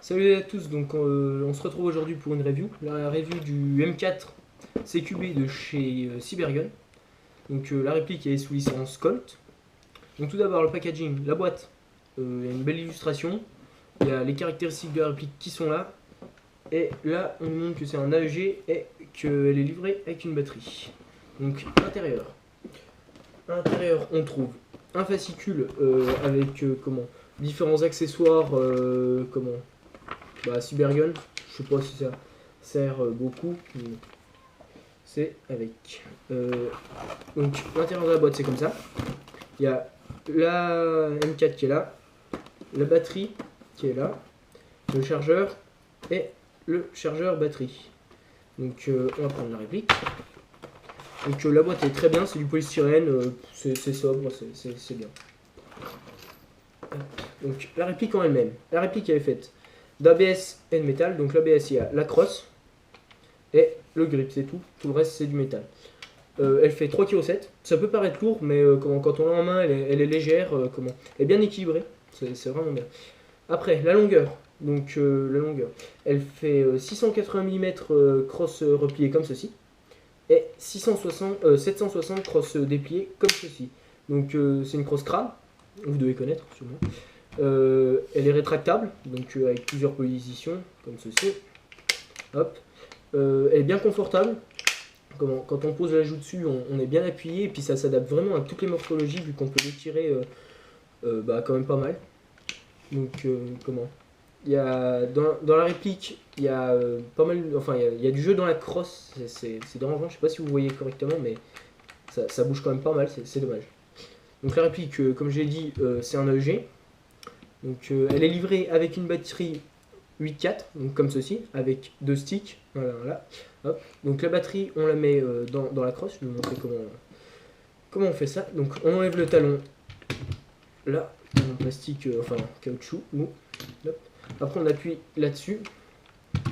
Salut à tous, donc on se retrouve aujourd'hui pour une review, la review du M4 CQB de chez Cybergun. Donc la réplique est sous licence Colt. Donc tout d'abord le packaging, la boîte, il y a une belle illustration, il y a les caractéristiques de la réplique qui sont là, et là on nous montre que c'est un AEG et qu'elle est livrée avec une batterie. Donc intérieur, on trouve un fascicule avec différents accessoires Cybergun, je sais pas si ça sert beaucoup, mais c'est avec. Donc l'intérieur de la boîte c'est comme ça. Il y a la M4 qui est là, la batterie qui est là, le chargeur et le chargeur batterie. Donc on va prendre la réplique. Donc la boîte est très bien, c'est du polystyrène, c'est sobre, c'est bien. Donc la réplique en elle-même. La réplique elle est faite d'ABS et de métal. Donc l'ABS il y a la crosse et le grip, c'est tout. Tout le reste c'est du métal. Elle fait 3,7 kg. Ça peut paraître lourd, mais quand on l'a en main, elle est légère. Elle est bien équilibrée. C'est vraiment bien. Après, la longueur. Donc la longueur. Elle fait 680 mm crosse repliée comme ceci. Et 760 crosse dépliée comme ceci. Donc c'est une crosse crâne. Vous devez connaître sûrement. Elle est rétractable, donc avec plusieurs positions, comme ceci. Hop. Elle est bien confortable. Quand on pose la joue dessus, on est bien appuyé, et puis ça s'adapte vraiment à toutes les morphologies, vu qu'on peut l'étirer quand même pas mal. Donc, il y a, dans la réplique, il y a pas mal, enfin, il y a du jeu dans la crosse, c'est dérangeant, je sais pas si vous voyez correctement, mais ça bouge quand même pas mal, c'est dommage. Donc la réplique, comme j'ai dit, c'est un AEG. Donc elle est livrée avec une batterie 8,4, donc comme ceci, avec deux sticks. Voilà. Hop. Donc la batterie, on la met dans la crosse. Je vais vous montrer comment on fait ça. Donc on enlève le talon là, en plastique, caoutchouc mou. Hop. Après on appuie là-dessus.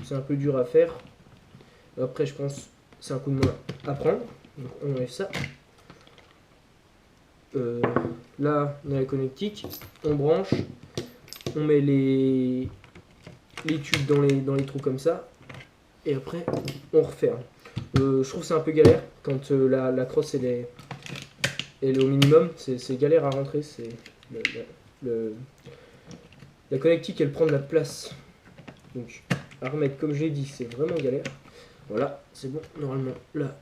C'est un peu dur à faire. Après je pense c'est un coup de main à prendre. Donc on enlève ça. Là on a la connectique. On branche. On met les tubes dans les trous comme ça. Et après, on referme. Je trouve que c'est un peu galère quand la crosse elle est au minimum. C'est galère à rentrer. La connectique elle prend de la place. Donc à remettre comme j'ai dit, c'est vraiment galère. Voilà, c'est bon. Normalement, là,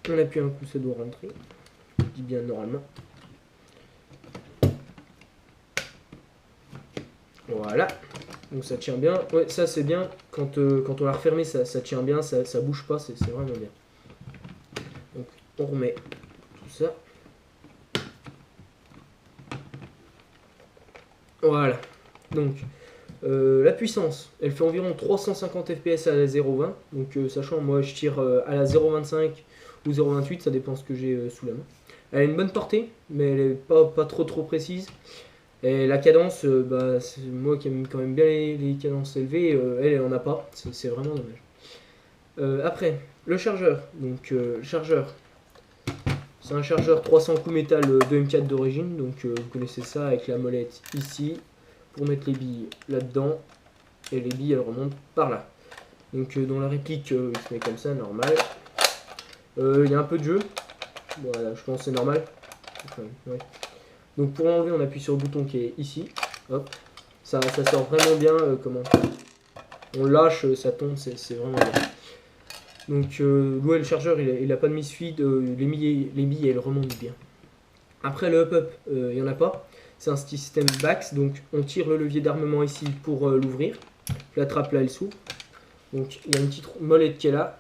on appuie un coup, ça doit rentrer. Je dis bien normalement. Voilà, donc ça tient bien. Ouais, ça c'est bien. Quand on l'a refermé, ça tient bien, ça bouge pas, c'est vraiment bien. Donc on remet tout ça. Voilà. Donc la puissance, elle fait environ 350 fps à la 0,20. Donc sachant, moi je tire à la 0,25 ou 0,28, ça dépend ce que j'ai sous la main. Elle a une bonne portée, mais elle est pas trop précise. Et la cadence, c'est moi qui aime quand même bien les cadences élevées, elle en a pas, c'est vraiment dommage. Après, le chargeur. Donc, le chargeur, c'est un chargeur 300 coups métal de M4 d'origine. Donc, vous connaissez ça avec la molette ici, pour mettre les billes là-dedans. Et les billes, elles remontent par là. Donc, dans la réplique, il se met comme ça, normal. Il y a un peu de jeu. Voilà, je pense que c'est normal. Ouais. Donc pour l'enlever, on appuie sur le bouton qui est ici. Hop. Ça sort vraiment bien. On lâche, ça tombe, c'est vraiment bien. Donc le chargeur, il a pas de misfeed. Les billes, elles remontent bien. Après le up-up, il n'y en a pas. C'est un système BAX. Donc on tire le levier d'armement ici pour l'ouvrir. Je l'attrape là, elle s'ouvre. Donc il y a une petite molette qui est là.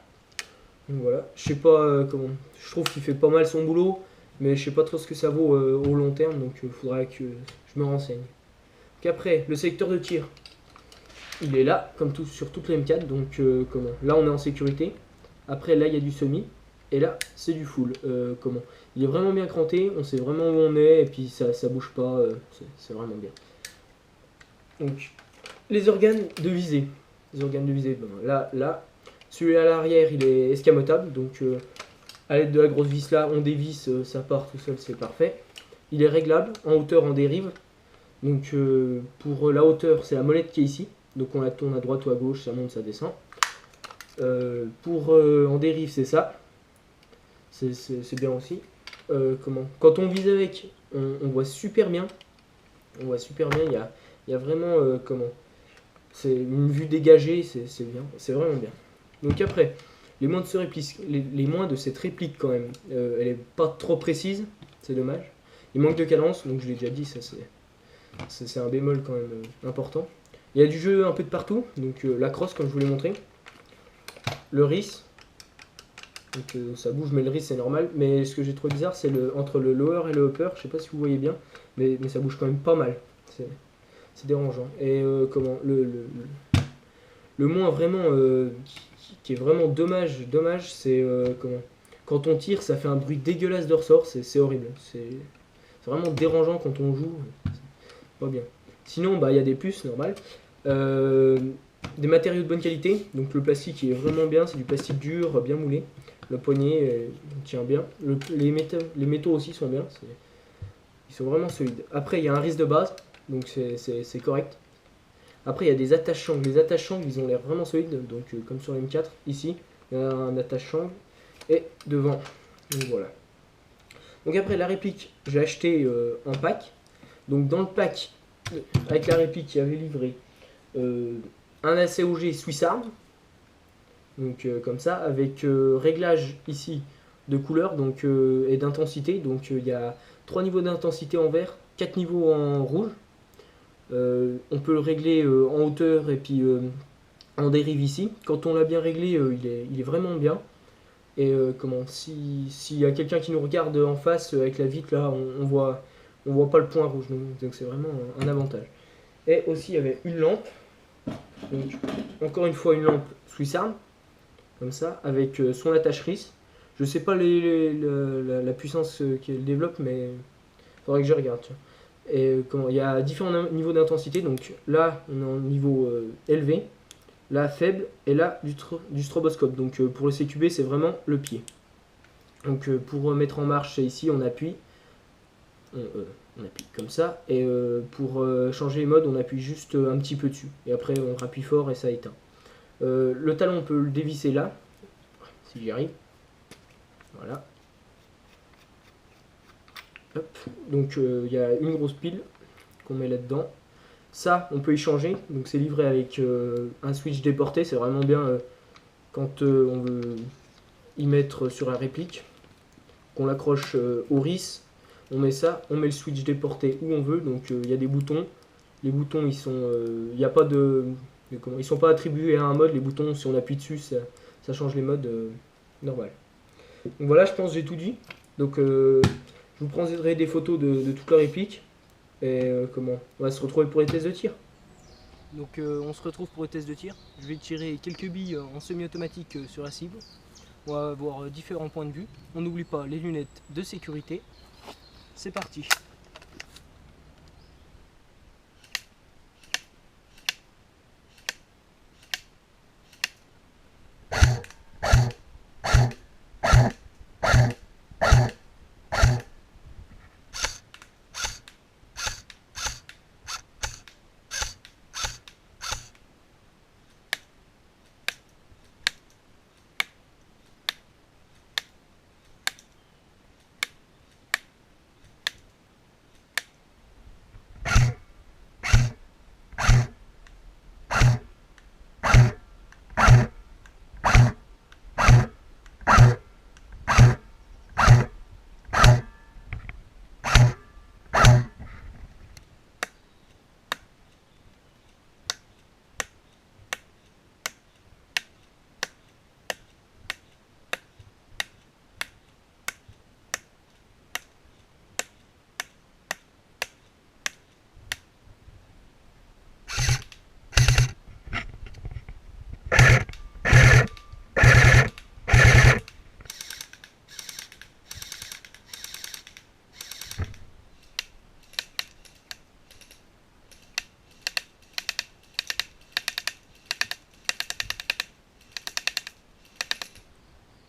Donc voilà. Je sais pas comment. Je trouve qu'il fait pas mal son boulot. Mais je sais pas trop ce que ça vaut au long terme, donc il faudra que je me renseigne. Donc après, le sélecteur de tir, il est là, comme tout, sur toutes les M4, donc là on est en sécurité. Après là il y a du semi, et là c'est du full. Il est vraiment bien cranté, on sait vraiment où on est, et puis ça bouge pas, c'est vraiment bien. Donc les organes de visée. Là, celui à l'arrière il est escamotable, donc à l'aide de la grosse vis là, on dévisse, ça part tout seul, c'est parfait. Il est réglable en hauteur, en dérive. Donc pour la hauteur, c'est la molette qui est ici. Donc on la tourne à droite ou à gauche, ça monte, ça descend. En dérive, c'est ça. C'est bien aussi. Quand on vise avec, on voit super bien. On voit super bien, il y a vraiment c'est une vue dégagée, c'est bien, c'est vraiment bien. Donc après, les moins de cette réplique quand même, elle est pas trop précise, c'est dommage. Il manque de cadence, donc je l'ai déjà dit, ça c'est un bémol quand même important. Il y a du jeu un peu de partout, donc la crosse comme je vous l'ai montré, le RIS, donc ça bouge mais le RIS c'est normal, mais ce que j'ai trouvé bizarre c'est entre le lower et le upper, je sais pas si vous voyez bien, mais ça bouge quand même pas mal, c'est dérangeant. Et le moins vraiment qui est vraiment dommage c'est quand on tire ça fait un bruit dégueulasse de ressort, c'est horrible, c'est vraiment dérangeant quand on joue, pas bien. Sinon bah il y a des puces normal. Des matériaux de bonne qualité, donc le plastique est vraiment bien, c'est du plastique dur, bien moulé. Le poignet tient bien. Les métaux aussi sont bien, ils sont vraiment solides. Après il y a un RIS de base, donc c'est correct. Après il y a des attaches-shangles. Les attaches-shangles ils ont l'air vraiment solides, donc comme sur M4, ici il y a un attache-shangle et devant. Donc voilà. Donc après la réplique, j'ai acheté en pack. Donc dans le pack, avec la réplique, il y avait livré un ACOG Swiss Arm, donc comme ça, avec réglage ici de couleur donc, et d'intensité. Donc il y a 3 niveaux d'intensité en vert, 4 niveaux en rouge. On peut le régler en hauteur et puis en dérive ici. Quand on l'a bien réglé, il est vraiment bien. Et s'il y a quelqu'un qui nous regarde en face avec la vitre là, on voit pas le point rouge, donc c'est vraiment un avantage. Et aussi il y avait une lampe, donc encore une fois une lampe Swiss Arm, comme ça, avec son attache RIS. Je sais pas la puissance qu'elle développe, mais il faudrait que je regarde. Tiens. Et il y a différents niveaux d'intensité, donc là on est en niveau élevé, là faible, et là du stroboscope. Donc pour le CQB c'est vraiment le pied. Donc pour mettre en marche, c'est ici, on appuie comme ça, et pour changer les modes on appuie juste un petit peu dessus, et après on appuie fort et ça éteint. Le talon on peut le dévisser là, si j'y arrive, voilà. Hop. Donc il y a une grosse pile qu'on met là dedans, ça on peut y changer, donc c'est livré avec un switch déporté, c'est vraiment bien quand on veut y mettre sur la réplique, qu'on l'accroche au RIS. On met ça, on met le switch déporté où on veut, donc il y a des boutons. Les boutons, ils sont, il y a pas ils sont pas attribués à un mode. Les boutons, si on appuie dessus, ça change les modes normal. Donc voilà, je pense que j'ai tout dit. Donc je vous prendrai des photos de toute la réplique. Et on va se retrouver pour les tests de tir. Donc on se retrouve pour les tests de tir. Je vais tirer quelques billes en semi-automatique sur la cible. On va avoir différents points de vue. On n'oublie pas les lunettes de sécurité. C'est parti.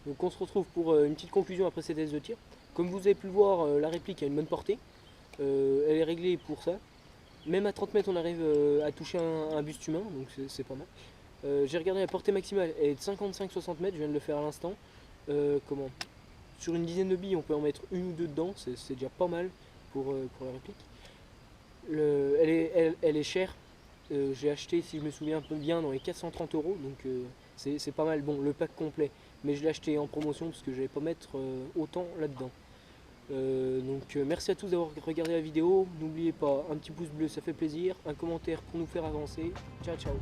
Donc on se retrouve pour une petite conclusion après ces tests de tir. Comme vous avez pu le voir, la réplique a une bonne portée. Elle est réglée pour ça. même à 30 mètres on arrive à toucher un buste humain, donc c'est pas mal. J'ai regardé la portée maximale, elle est de 55-60 mètres, je viens de le faire à l'instant. Comment Sur une dizaine de billes on peut en mettre une ou deux dedans, c'est déjà pas mal pour la réplique. Elle est chère, j'ai acheté si je me souviens un peu bien dans les 430 €, donc c'est pas mal. Bon, le pack complet, mais je l'ai acheté en promotion parce que je n'allais pas mettre autant là-dedans. Merci à tous d'avoir regardé la vidéo. N'oubliez pas, un petit pouce bleu ça fait plaisir, un commentaire pour nous faire avancer. Ciao ciao.